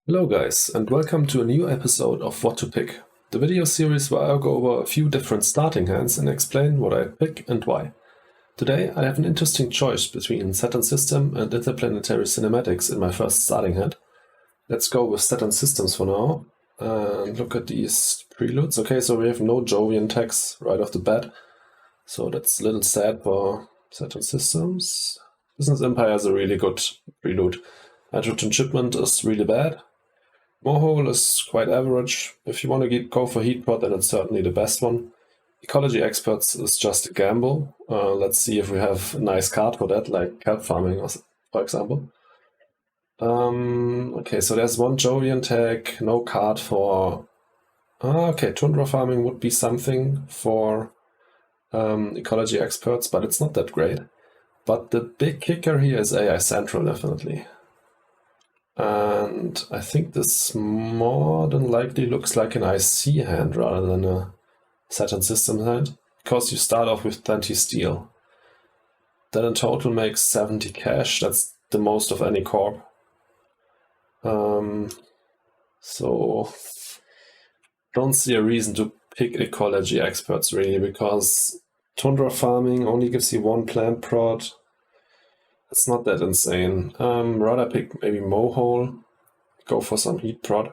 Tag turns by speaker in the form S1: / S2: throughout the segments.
S1: Hello guys, and welcome to a new episode of What to Pick, the video series where I'll go over a few different starting hands and explain what I pick and why. Today I have an interesting choice between Saturn System and Interplanetary Cinematics in my first starting hand. Let's go with Saturn Systems for now, and look at these preludes. Okay, so we have no Jovian tags right off the bat, so that's a little sad for Saturn Systems. Business Empire is a really good prelude. Hydrogen Shipment is really bad. Morehole is quite average. If you want to go for Heat Prod, then it's certainly the best one. Ecology Experts is just a gamble. Let's see if we have a nice card for that, like kelp farming, for example. Okay, so there's one Jovian tag, no card for... okay, Tundra farming would be something for Ecology Experts, but it's not that great. But the big kicker here is AI Central, definitely. And I think this more than likely looks like an IC hand rather than a Saturn System hand, because you start off with plenty steel. That in total makes 70 cash, that's the most of any corp. So don't see a reason to pick Ecology Experts really, because Tundra farming only gives you one plant prod. It's not that insane. Rather pick maybe Mohole, go for some heat prod.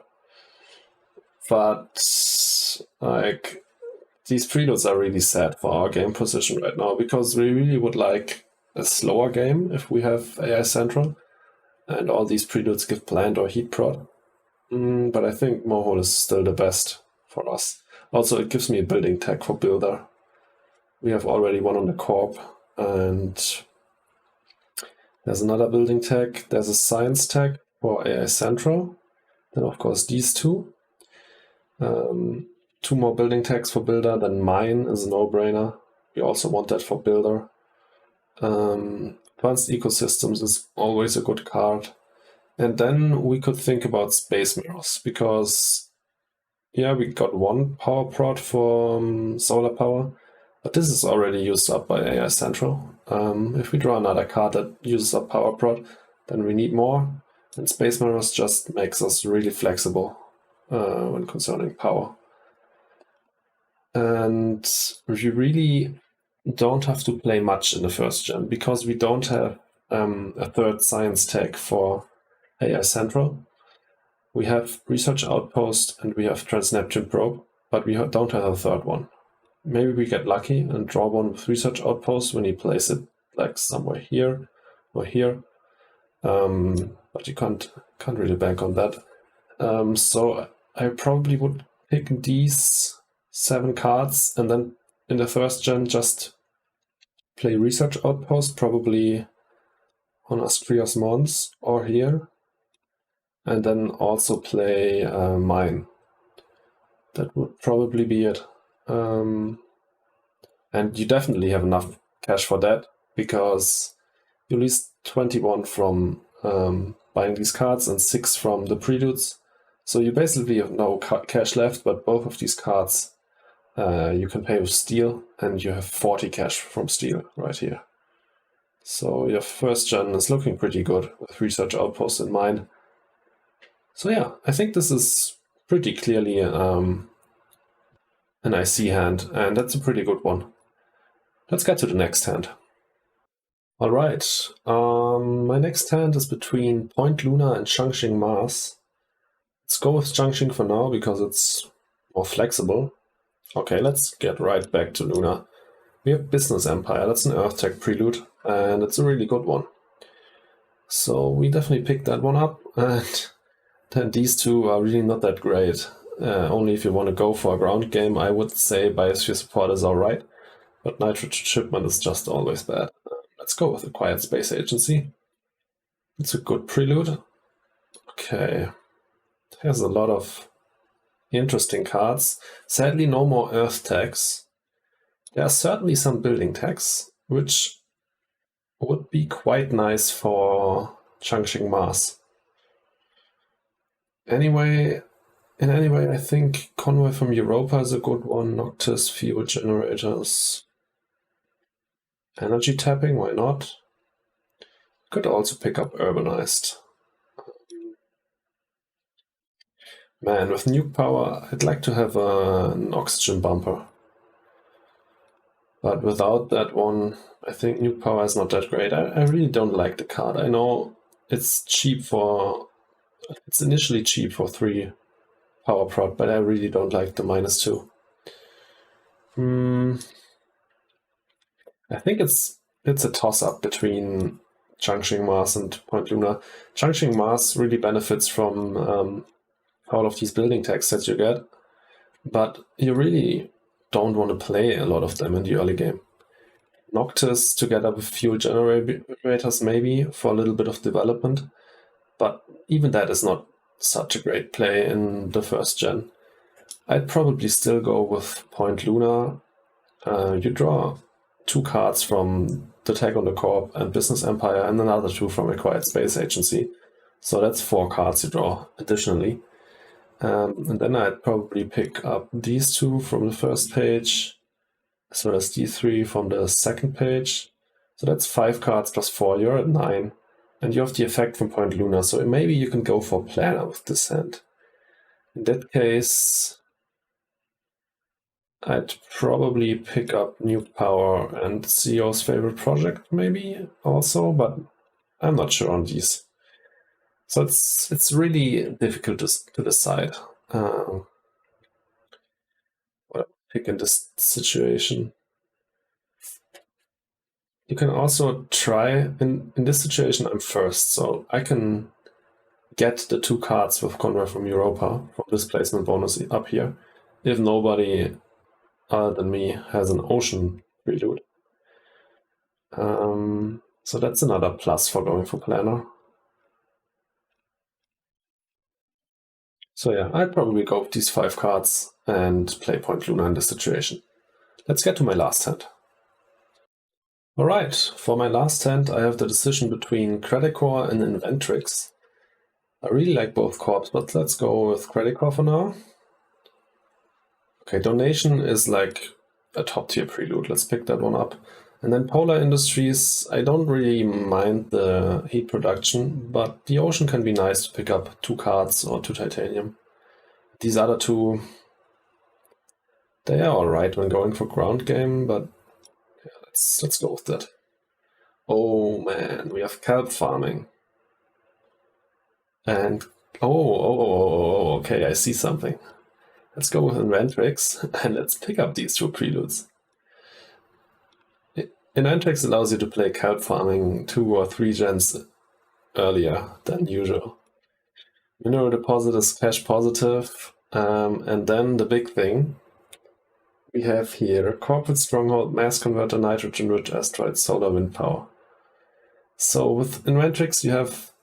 S1: But like these preludes are really sad for our game position right now, because we really would like a slower game if we have AI Central, and all these preludes give plant or heat prod. But I think Mohole is still the best for us. Also, it gives me a building tag for builder. We have already one on the corp, and there's another building tag. There's a science tag for AI Central. Then of course these two. Two more building tags for builder. Then mine is a no-brainer. We also want that for builder. Advanced Ecosystems is always a good card. And then we could think about Space Mirrors, because yeah, we got one power prod for solar power, but this is already used up by AI Central. If we draw another card that uses up power prod, then we need more, and Space Mirrors just makes us really flexible when concerning power. And we really don't have to play much in the first gen, because we don't have a third science tag for AI Central. We have Research Outpost and we have Trans-Neptune Probe, but we don't have a third one. Maybe we get lucky and draw one with Research Outpost when you place it like somewhere here or here. But you can't really bank on that. So I probably would pick these 7 cards and then in the first gen just play Research Outpost, probably on Ascrios Mons or here. And then also play mine. That would probably be it. And you definitely have enough cash for that, because you lose 21 from buying these cards and 6 from the preludes. So you basically have no cash left, but both of these cards you can pay with steel, and you have 40 cash from steel right here. So your first gen is looking pretty good with Research Outpost in mind. So yeah, I think this is pretty clearly an IC hand, and that's a pretty good one. Let's get to the next hand. Alright, my next hand is between Point Luna and Shing Mars. Let's go with Shing for now, because it's more flexible. Okay, let's get right back to Luna. We have Business Empire, that's an Earth Tech prelude, and it's a really good one. So we definitely picked that one up, and then these two are really not that great. Only if you want to go for a ground game, I would say Biosphere Support is alright, but Nitrogen Shipment is just always bad. Let's go with Acquired Space Agency. It's a good prelude. Okay, it has a lot of interesting cards. Sadly, no more Earth tags. There are certainly some building tags, which would be quite nice for Shing Mars. Anyway, I think Convoy from Europa is a good one. Noctis, Fuel Generators. Energy Tapping, why not? Could also pick up Urbanized. Man, with nuke power, I'd like to have an oxygen bumper. But without that one, I think nuke power is not that great. I really don't like the card. I know it's initially cheap for 3 power prod, but I really don't like the -2. I think it's a toss-up between Cheung Mars and Point Luna. Cheung Mars really benefits from all of these building tags that you get, but you really don't want to play a lot of them in the early game. Noctis together with fuel generators maybe for a little bit of development, but even that is not such a great play in the first gen. I'd probably still go with Point Luna. You draw 2 cards from the tag on the Corp and Business Empire and another 2 from Acquired Space Agency. So that's 4 cards you draw additionally. And then I'd probably pick up these 2 from the first page, as well as these 3 from the second page. So that's 5 cards plus 4, you're at 9. And you have the effect from Point Luna, so maybe you can go for Planner with this hand. In that case, I'd probably pick up Nuke Power and CEO's favorite project, maybe also, but I'm not sure on these. So it's really difficult to decide what I pick in this situation. You can also try, in this situation I'm first, so I can get the 2 cards with Conrad from Europa from displacement bonus up here, if nobody other than me has an ocean prelude. So that's another plus for going for Planner. So yeah, I'd probably go with these 5 cards and play Point Luna in this situation. Let's get to my last hand. Alright, for my last hand I have the decision between Credicor and Inventrix. I really like both corps, but let's go with Credicor for now. Okay, Donation is like a top tier prelude, let's pick that one up. And then Polar Industries, I don't really mind the heat production, but the ocean can be nice to pick up 2 cards or 2 titanium. These other 2, they are alright when going for ground game, but yeah, let's go with that. Oh man, we have kelp farming. And okay, I see something. Let's go with Inventrix and let's pick up these 2 preludes. Inventrix allows you to play kelp farming 2 or 3 gens earlier than usual. Mineral deposit is cash positive, and then the big thing we have here: corporate stronghold, mass converter, nitrogen-rich asteroid, solar wind power. So with Inventrix you have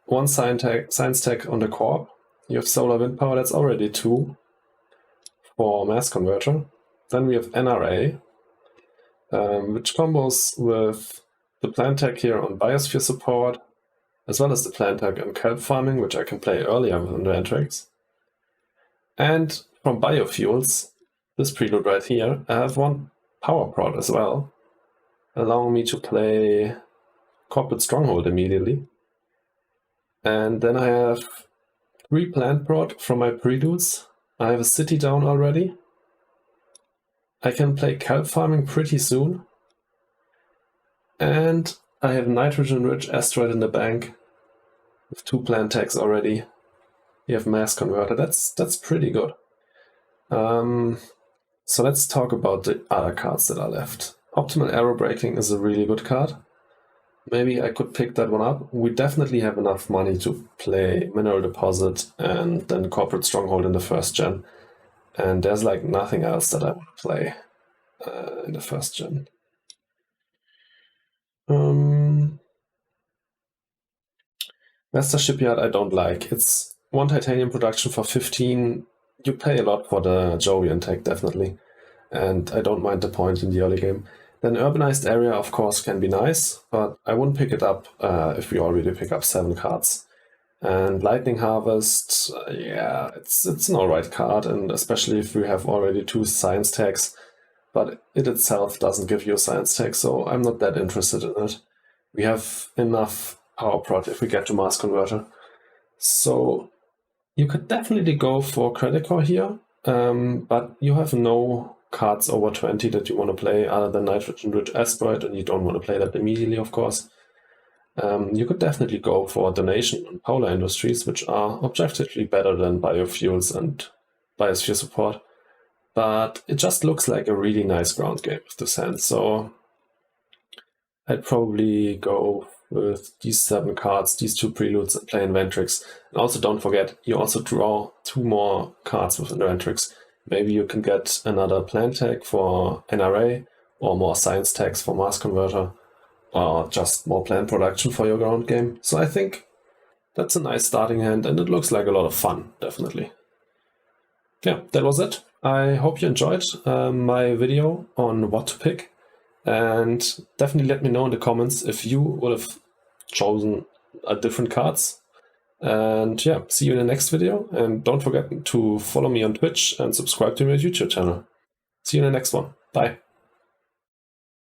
S1: 1 science tech on the corp. You have solar wind power, that's already 2 for mass converter. Then we have NRA, which combos with the plant tech here on biosphere support, as well as the plant tech on kelp farming, which I can play earlier with Inventrix. And from biofuels, this prelude right here, I have 1 power prod as well, allowing me to play corporate stronghold immediately. And then I have 3 plant prod from my preludes. I have a city down already. I can play kelp farming pretty soon. And I have nitrogen-rich asteroid in the bank with 2 plant tags already. You have mass converter. That's pretty good. So let's talk about the other cards that are left. Optimal Arrow Breaking is a really good card. Maybe I could pick that one up. We definitely have enough money to play Mineral Deposit and then Corporate Stronghold in the first gen. And there's like nothing else that I want to play in the first gen. Master Shipyard I don't like. It's 1 titanium production for 15. You pay a lot for the Jovian tech, definitely. And I don't mind the point in the early game. Then Urbanized Area, of course, can be nice, but I wouldn't pick it up if we already pick up 7 cards. And Lightning Harvest, yeah, it's an alright card, and especially if we have already 2 science tags, but it itself doesn't give you a science tag, so I'm not that interested in it. We have enough power prod if we get to Mass Converter. So You could definitely go for Credicor here, but you have no cards over 20 that you want to play other than Nitrogen-Rich Asteroid, and you don't want to play that immediately, of course. You could definitely go for Donation and Polar Industries, which are objectively better than Biofuels and Biosphere Support. But it just looks like a really nice ground game with this hand, so I'd probably go with these 7 cards, these 2 preludes, and play Inventrix. And also don't forget, you also draw 2 more cards with Inventrix. Maybe you can get another plan tag for NRA, or more science tags for Mass Converter, or just more plan production for your ground game. So I think that's a nice starting hand, and it looks like a lot of fun, definitely. Yeah, that was it. I hope you enjoyed my video on what to pick. And definitely let me know in the comments if you would have chosen different cards. And yeah, see you in the next video. And don't forget to follow me on Twitch and subscribe to my YouTube channel. See you in the next one. Bye.